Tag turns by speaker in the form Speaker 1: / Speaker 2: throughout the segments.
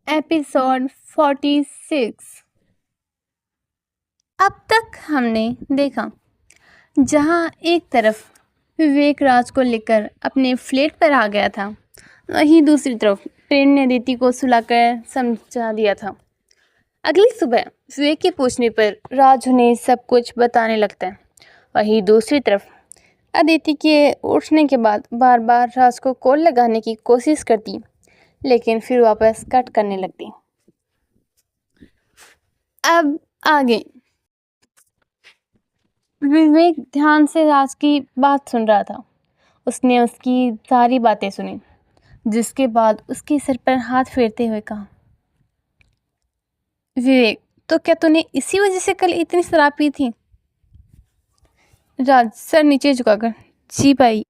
Speaker 1: Episode 46। अब तक हमने देखा जहां एक तरफ विवेक राज को लेकर अपने फ्लैट पर आ गया था, वहीं दूसरी तरफ प्रेम ने अदिति को सुलाकर समझा दिया था। अगली सुबह विवेक के पूछने पर राज उन्हें सब कुछ बताने लगता है। वहीं दूसरी तरफ अदिति के उठने के बाद बार बार राज को कॉल लगाने की कोशिश करती, लेकिन फिर वापस कट करने लगती। अब आगे विवेक ध्यान से राज की बात सुन रहा था। उसने उसकी सारी बातें सुनी, जिसके बाद उसके सर पर हाथ फेरते हुए कहा, विवेक, तो क्या तूने इसी वजह से कल इतनी शराब पी थी? राज सर नीचे झुकाकर, जी भाई।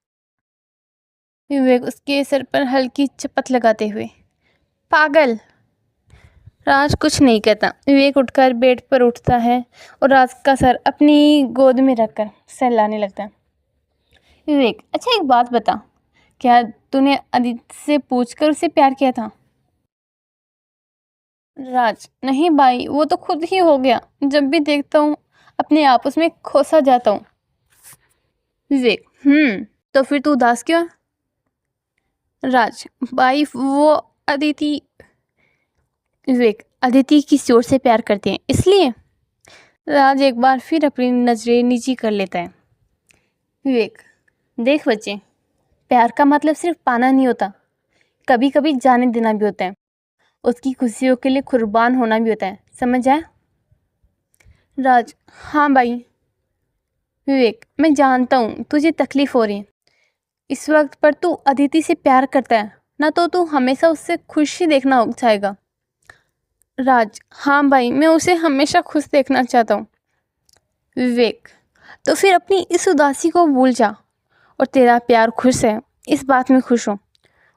Speaker 1: विवेक उसके सर पर हल्की चपत लगाते हुए, पागल। राज कुछ नहीं कहता। विवेक उठकर बेड पर उठता है और राज का सर अपनी गोद में रखकर सहलाने लगता है। विवेक, अच्छा एक बात बता, क्या तूने अदिति से पूछकर उसे प्यार किया था? राज, नहीं भाई, वो तो खुद ही हो गया। जब भी देखता हूँ अपने आप उसमें खोसा जाता हूँ। विवेक, तो फिर तू उदास क्यों है? राज, भाई वो अदिति। विवेक, अदिति किसी और से प्यार करते हैं इसलिए? राज एक बार फिर अपनी नजरें नीची कर लेता है। विवेक, देख बच्चे, प्यार का मतलब सिर्फ पाना नहीं होता, कभी कभी जाने देना भी होता है। उसकी खुशियों के लिए कुर्बान होना भी होता है, समझ आया? राज, हाँ भाई। विवेक, मैं जानता हूँ तुझे तकलीफ हो रही है इस वक्त, पर तू अदिति से प्यार करता है ना, तो तू हमेशा उससे खुशी देखना चाहेगा। राज, हाँ भाई, मैं उसे हमेशा खुश देखना चाहता हूँ। विवेक, तो फिर अपनी इस उदासी को भूल जा और तेरा प्यार खुश है, इस बात में खुश हो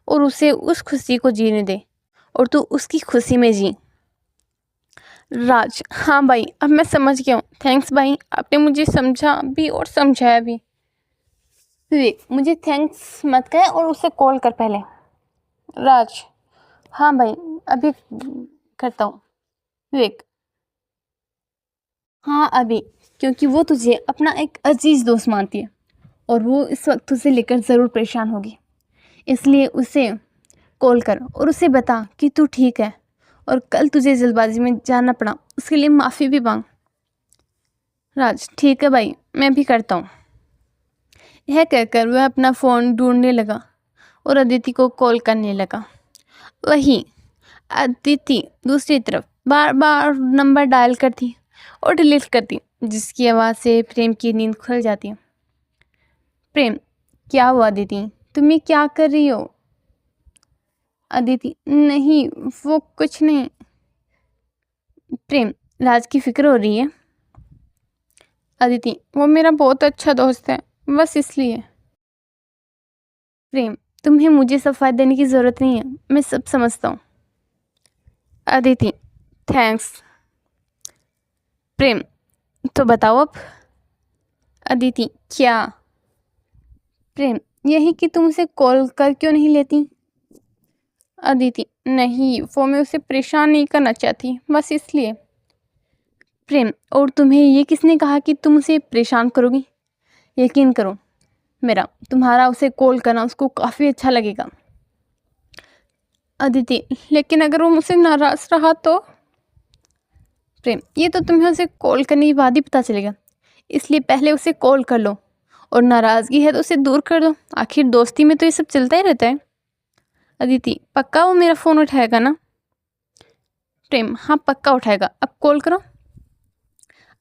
Speaker 1: और उसे उस खुशी को जीने दे और तू उसकी खुशी में जी। राज, हाँ भाई, अब मैं समझ गया हूँ। थैंक्स भाई, आपने मुझे समझा भी और समझाया भी। विवेक, मुझे थैंक्स मत कह और उसे कॉल कर पहले। राज, हाँ भाई, अभी करता हूँ। विवेक, हाँ अभी, क्योंकि वो तुझे अपना एक अजीज दोस्त मानती है और वो इस वक्त तुझे लेकर ज़रूर परेशान होगी, इसलिए उसे कॉल कर और उसे बता कि तू ठीक है और कल तुझे जल्दबाजी में जाना पड़ा, उसके लिए माफ़ी भी मांग। राज, ठीक है भाई, मैं भी करता हूँ। यह कहकर वह अपना फ़ोन ढूंढने लगा और अदिति को कॉल करने लगा। वहीं अदिति दूसरी तरफ बार बार नंबर डायल करती और डिलीट करती, जिसकी आवाज़ से प्रेम की नींद खुल जाती है। प्रेम, क्या हुआ अदिति, तुम ये क्या कर रही हो? अदिति, नहीं वो कुछ नहीं। प्रेम, राज की फिक्र हो रही है? अदिति, वो मेरा बहुत अच्छा दोस्त है, बस इसलिए। प्रेम, तुम्हें मुझे सफाई देने की ज़रूरत नहीं है, मैं सब समझता हूँ। अदिति, थैंक्स। प्रेम, तो बताओ अब। अदिति, क्या? प्रेम, यही कि तुम उसे कॉल कर क्यों नहीं लेती? अदिति, नहीं, वो मैं उसे परेशान नहीं करना चाहती, बस इसलिए। प्रेम, और तुम्हें ये किसने कहा कि तुम उसे परेशान करोगी? यकीन करो मेरा, तुम्हारा उसे कॉल करना उसको काफ़ी अच्छा लगेगा। अदिति, लेकिन अगर वो मुझसे नाराज़ रहा तो? प्रेम, ये तो तुम्हें उसे कॉल करने के बाद ही पता चलेगा, इसलिए पहले उसे कॉल कर लो और नाराज़गी है तो उसे दूर कर दो, आखिर दोस्ती में तो ये सब चलता ही रहता है। अदिति, पक्का वो मेरा फ़ोन उठाएगा ना? प्रेम, हाँ पक्का उठाएगा, अब कॉल करो।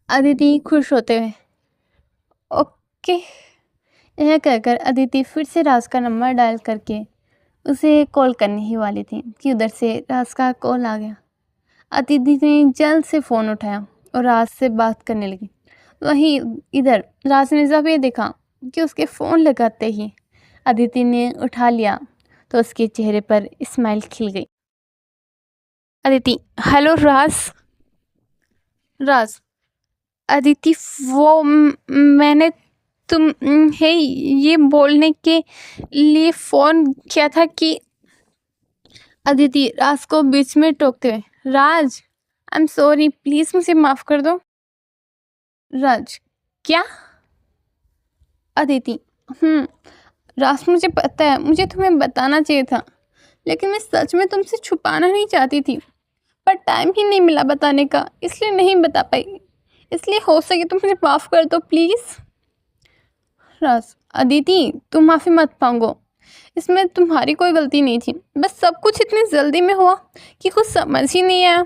Speaker 1: अदिति खुश होते हुए, ओके। यह कहकर अदिति फिर से राज का नंबर डायल करके उसे कॉल करने ही वाली थी कि उधर से राज का कॉल आ गया। अदिति ने जल्द से फ़ोन उठाया और राज से बात करने लगी। वहीं इधर राज ने जब ये देखा कि उसके फ़ोन लगाते ही अदिति ने उठा लिया तो उसके चेहरे पर स्माइल खिल गई। अदिति, हेलो राज। राज, अदिति, वो मैंने है ये बोलने के लिए फ़ोन किया था कि अदिति राज को बीच में टोकते हुए, राज आई एम सॉरी, प्लीज़ मुझे माफ़ कर दो। राज, क्या? अदिति, राज मुझे पता है, मुझे तुम्हें बताना चाहिए था, लेकिन मैं सच में तुमसे छुपाना नहीं चाहती थी, पर टाइम ही नहीं मिला बताने का, इसलिए नहीं बता पाई। इसलिए हो सके तो मुझे माफ़ कर दो प्लीज़। राज, अदिति तुम माफ़ी मत मांगो, इसमें तुम्हारी कोई गलती नहीं थी, बस सब कुछ इतनी जल्दी में हुआ कि कुछ समझ ही नहीं आया।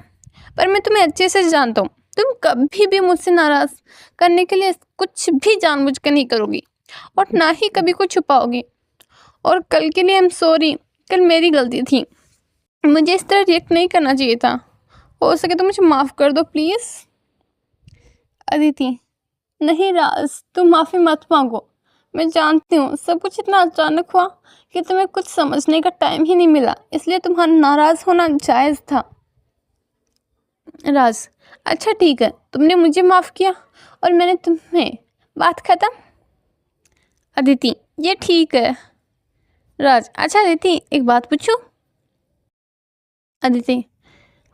Speaker 1: पर मैं तुम्हें अच्छे से जानता हूँ, तुम कभी भी मुझसे नाराज़ करने के लिए कुछ भी जानबूझ कर नहीं करोगी और ना ही कभी कुछ छुपाओगी। और कल के लिए आई एम सॉरी, कल मेरी गलती थी, मुझे इस तरह रिएक्ट नहीं करना चाहिए था। हो सके तो मुझे माफ़ कर दो प्लीज़। अदिति, नहीं राज, तुम माफ़ी मत मांगो, मैं जानती हूँ सब कुछ इतना अचानक हुआ कि तुम्हें कुछ समझने का टाइम ही नहीं मिला, इसलिए तुम्हारा नाराज़ होना जायज़ था। राज, अच्छा ठीक है, तुमने मुझे माफ़ किया और मैंने तुम्हें, बात ख़त्म। अदिति, ये ठीक है। राज, अच्छा अदिति एक बात पूछूं? अदिति,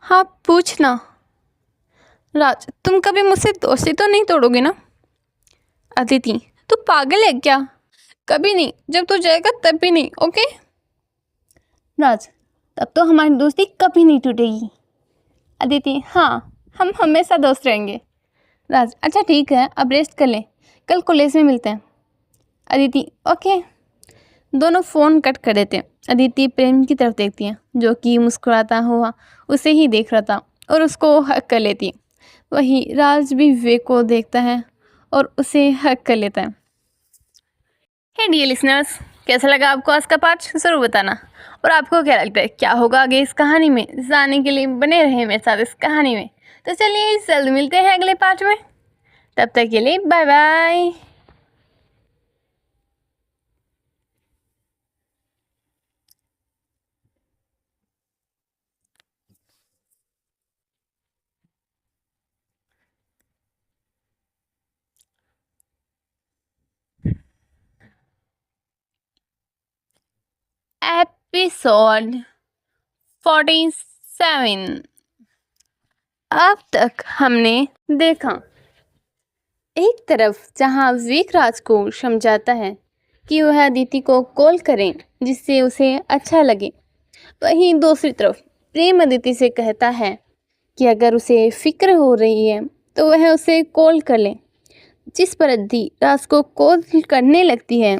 Speaker 1: हाँ पूछना। राज, तुम कभी मुझसे दोस्ती तो नहीं तोड़ोगे ना? अदिति, तू पागल है क्या? कभी नहीं, जब तू जाएगा तब भी नहीं, ओके? राज, तब तो हमारी दोस्ती कभी नहीं टूटेगी। अदिति, हाँ हम हमेशा दोस्त रहेंगे। राज, अच्छा ठीक है, अब रेस्ट कर ले, कल कॉलेज में मिलते हैं। अदिति, ओके। दोनों फ़ोन कट कर देते हैं। अदिति प्रेम की तरफ देखती है, जो कि मुस्कुराता हुआ उसे ही देख रहा था, और उसको हक कर लेती है। वहीं राज भी विवेक को देखता है और उसे हक कर लेता है। हे डियर लिसनर्स, कैसा लगा आपको आज का पार्ट, ज़रूर बताना। और आपको क्या लगता है क्या होगा आगे इस कहानी में, जानने के लिए बने रहे मेरे साथ इस कहानी में। तो चलिए जल्द मिलते हैं अगले पार्ट में, तब तक के लिए बाय बाय। एपिसोड 47। अब तक हमने देखा, एक तरफ जहां विवेक राज को समझाता है कि वह अदिति को कॉल करें जिससे उसे अच्छा लगे, वहीं दूसरी तरफ प्रेम अदिति से कहता है कि अगर उसे फिक्र हो रही है तो वह उसे कॉल कर ले। जिस पर अदिति राज को कॉल करने लगती है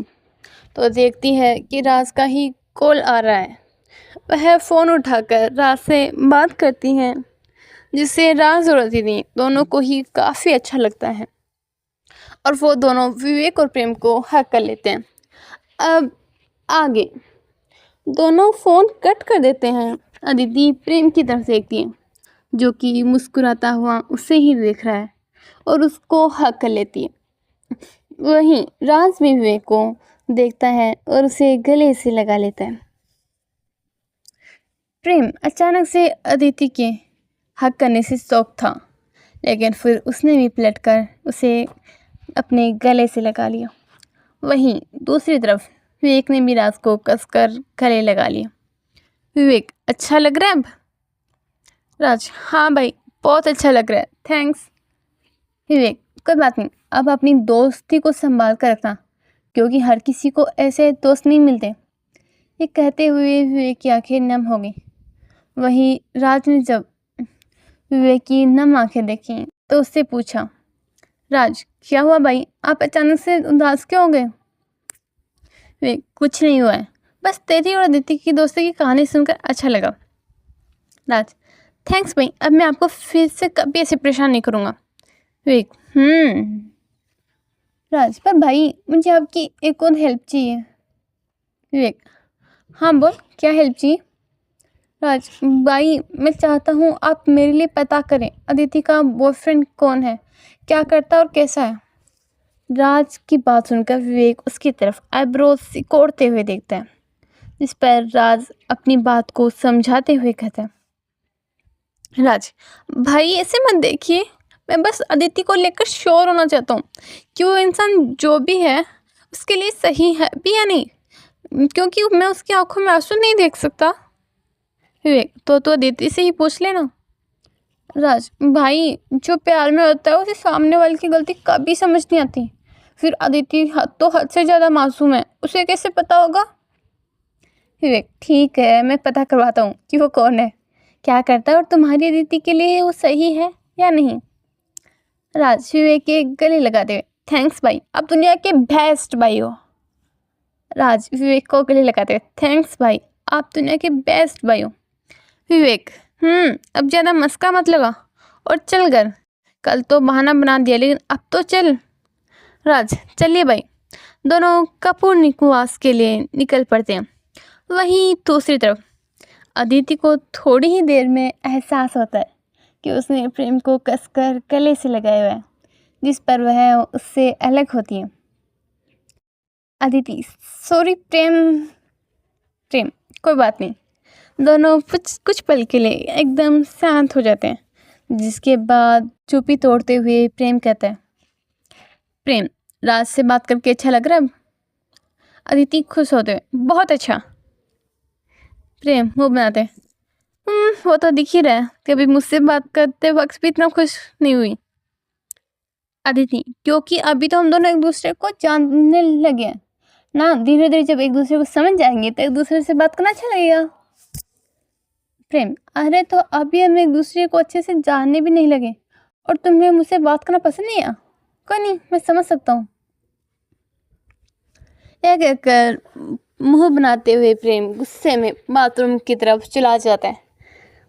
Speaker 1: तो देखती है कि राज का ही कॉल आ रहा है। वह फ़ोन उठाकर राज से बात करती हैं, जिससे राज और अदिति दोनों को ही काफ़ी अच्छा लगता है और वो दोनों विवेक और प्रेम को हक कर लेते हैं। अब आगे दोनों फ़ोन कट कर देते हैं। अदिति प्रेम की तरफ देखती है, जो कि मुस्कुराता हुआ उसे ही देख रहा है, और उसको हक कर लेती है। वहीं राज भी विवेक को देखता है और उसे गले से लगा लेता है। प्रेम अचानक से अदिति के हक करने से शौक था, लेकिन फिर उसने भी पलटकर उसे अपने गले से लगा लिया। वहीं दूसरी तरफ विवेक ने भी राज को कसकर गले लगा लिया। विवेक, अच्छा लग रहा है अब? राज, हाँ भाई बहुत अच्छा लग रहा है, थैंक्स। विवेक, कोई बात नहीं, अब अपनी दोस्ती को संभाल कर रखना, क्योंकि हर किसी को ऐसे दोस्त नहीं मिलते। ये कहते हुए विवेक की आंखें नम हो गई। वहीं राज ने जब विवेक की नम आंखें देखी तो उससे पूछा, राज क्या हुआ भाई, आप अचानक से उदास क्यों हो गए? विवेक, कुछ नहीं हुआ है, बस तेरी और अदिति की दोस्ती की कहानी सुनकर अच्छा लगा। राज, थैंक्स भाई, अब मैं आपको फिर से कभी ऐसे परेशान नहीं करूँगा। विवेक, राज, पर भाई मुझे आपकी एक और हेल्प चाहिए। विवेक, हाँ बोल, क्या हेल्प चाहिए? राज, भाई मैं चाहता हूँ आप मेरे लिए पता करें अदिति का बॉयफ्रेंड कौन है, क्या करता है और कैसा है। राज की बात सुनकर विवेक उसकी तरफ आईब्रोज सिकोड़ते हुए देखता है, जिस पर राज अपनी बात को समझाते हुए कहता है, राज भाई ऐसे मत देखिए, मैं बस अदिति को लेकर श्योर होना चाहता हूँ कि वो इंसान जो भी है उसके लिए सही है भी या नहीं, क्योंकि मैं उसकी आंखों में आंसू नहीं देख सकता। विवेक, तो अदिति से ही पूछ लेना। राज, भाई जो प्यार में होता है उसे सामने वाले की गलती कभी समझ नहीं आती। फिर अदिति हद से ज़्यादा मासूम है, उसे कैसे पता होगा। विवेक, ठीक है, मैं पता करवाता हूँ कि वो कौन है, क्या करता है और तुम्हारी अदिति के लिए वो सही है या नहीं। राज, विवेक के गले लगाते हुए, थैंक्स भाई, आप दुनिया के बेस्ट भाई हो। राज, विवेक को गले लगाते हुए, थैंक्स भाई, आप दुनिया के बेस्ट भाई हो। विवेक, अब ज़्यादा मस्का मत लगा और चल घर। कल तो बहाना बना दिया लेकिन अब तो चल। राज, चलिए भाई। दोनों कपूर निवास के लिए निकल पड़ते हैं। वहीं दूसरी तरफ अदिति को थोड़ी ही देर में एहसास होता है कि उसने प्रेम को कसकर गले से लगाया हुआ है, जिस पर वह उससे अलग होती है। अदिति, सॉरी प्रेम, कोई बात नहीं। दोनों कुछ पल के लिए एकदम शांत हो जाते हैं, जिसके बाद चुप्पी तोड़ते हुए प्रेम कहता है, प्रेम, राज से बात करके अच्छा लग रहा है। अदिति खुश होते हुए, बहुत अच्छा। प्रेम मुँह बनाते हैं, वो तो दिख ही रहा है, कभी मुझसे बात करते वक्त भी इतना खुश नहीं हुई। अदिति, क्योंकि अभी तो हम दोनों एक दूसरे को जानने लगे हैं ना, धीरे धीरे जब एक दूसरे को समझ जाएंगे तो एक दूसरे से बात करना अच्छा लगेगा। प्रेम, अरे तो अभी हम एक दूसरे को अच्छे से जानने भी नहीं लगे और तुम्हें मुझसे बात करना पसंद नहीं है। कोई नहीं, मैं समझ सकता हूँ। यह कहकर मुंह बनाते हुए प्रेम गुस्से में बाथरूम की तरफ चला जाता है।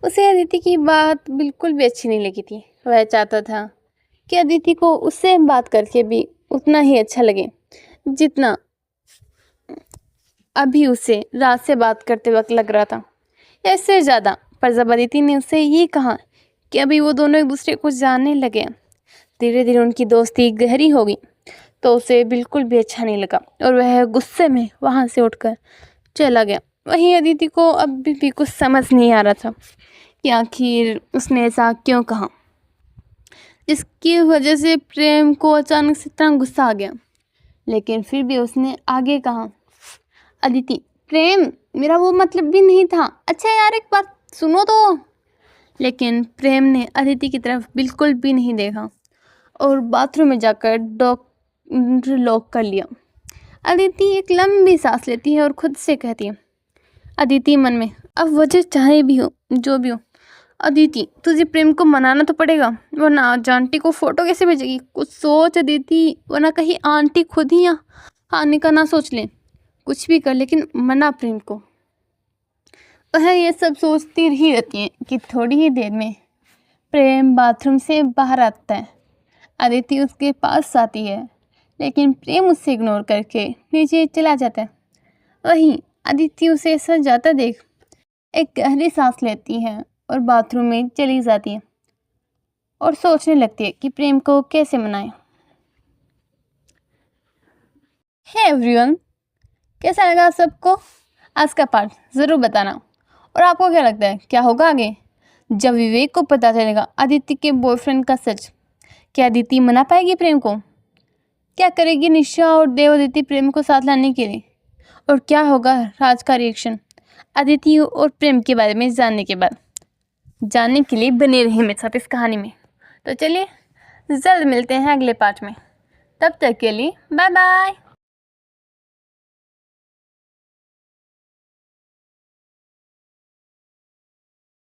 Speaker 1: उसे अदिति की बात बिल्कुल भी अच्छी नहीं लगी थी। वह चाहता था कि अदिति को उससे बात करके भी उतना ही अच्छा लगे जितना अभी उसे राज से बात करते वक्त लग रहा था, या इससे ज़्यादा। पर जब अदिति ने उससे ये कहा कि अभी वो दोनों एक दूसरे को जानने लगे, धीरे धीरे उनकी दोस्ती गहरी हो गई, तो उसे बिल्कुल भी अच्छा नहीं लगा और वह गुस्से में वहाँ से उठकर चला गया। वहीं अदिति को अभी भी कुछ समझ नहीं आ रहा था कि आखिर उसने ऐसा क्यों कहा, जिसकी वजह से प्रेम को अचानक से इतना गुस्सा आ गया। लेकिन फिर भी उसने आगे कहा, अदिति, प्रेम, मेरा वो मतलब भी नहीं था। अच्छा यार, एक बात सुनो तो। लेकिन प्रेम ने अदिति की तरफ बिल्कुल भी नहीं देखा और बाथरूम में जाकर डोर लॉक कर लिया। अदिति एक लंबी सांस लेती है और खुद से कहती है, अदिति मन में, अब वजह चाहे भी हो जो भी हो, अदिति तुझे प्रेम को मनाना तो पड़ेगा, वरना आज आंटी को फ़ोटो कैसे भेजेगी। कुछ सोच अदिति, वरना कहीं आंटी खुद ही यहाँ आने का ना सोच लें। कुछ भी कर लेकिन मना प्रेम को। वह ये सब सोचती ही रहती है कि थोड़ी ही देर में प्रेम बाथरूम से बाहर आता है। अदिति उसके पास आती है लेकिन प्रेम उससे इग्नोर करके नीचे चला जाता है। वहीं अदिति उसे ऐसा जाता देख एक गहरी सांस लेती है और बाथरूम में चली जाती है और सोचने लगती है कि प्रेम को कैसे मनाए। हे एवरीवन, कैसा लगा सबको आज का पार्ट ज़रूर बताना। और आपको क्या लगता है क्या होगा आगे? जब विवेक को पता चलेगा अदिति के बॉयफ्रेंड का सच, क्या अदिति मना पाएगी प्रेम को? क्या करेगी निशा और देवदत्ति प्रेम को साथ लाने के लिए? और क्या होगा राज का रिएक्शन अदिति और प्रेम के बारे में जानने के बाद? जानने के लिए बने रहिए मेरे साथ इस कहानी में। तो चलिए जल्द मिलते हैं अगले पार्ट में, तब तक के लिए बाय बाय।